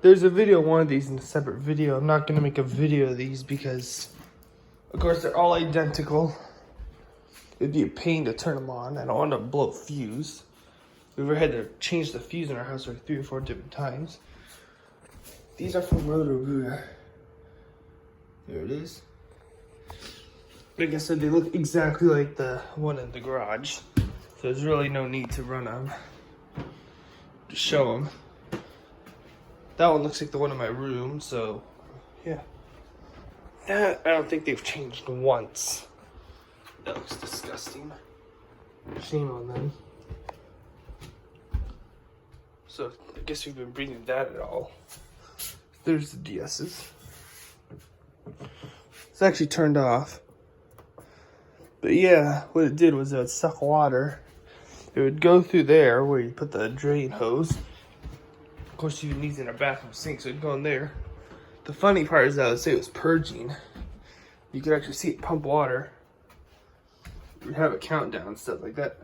There's a video of one of these in a separate video. I'm not gonna make a video of these because, of course, they're all identical. It'd be a pain to turn them on. I don't want to blow a fuse. We've ever had to change the fuse in our house like 3 or 4 different times. These are from Roto-Rooter. There it is. Like I said, they look exactly like the one in the garage. So there's really no need to run them. Just show them. That one looks like the one in my room, so yeah. That, I don't think they've changed once. That looks disgusting. Shame on them. So I guess we've been bringing that at all. There's the DS's. It's actually turned off. But yeah, what it did was it would suck water. It would go through there where you put the drain hose. Of course, you need it in a bathroom sink, so it'd go in there. The funny part is that I would say it was purging. You could actually see it pump water. You'd have a countdown and stuff like that.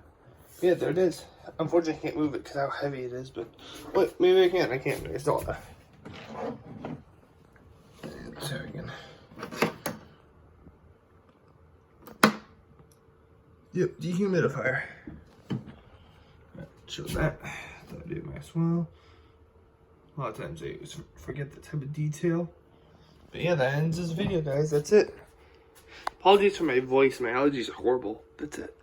Yeah, there it is. Unfortunately, I can't move it because how heavy it is, but wait, maybe I can. I can't. It's all that. Sorry again. Yep, dehumidifier. Show that. That'll do my swell. A lot of times I forget the type of detail. But yeah, that ends this video, guys. That's it. Apologies for my voice. My allergies are horrible. That's it.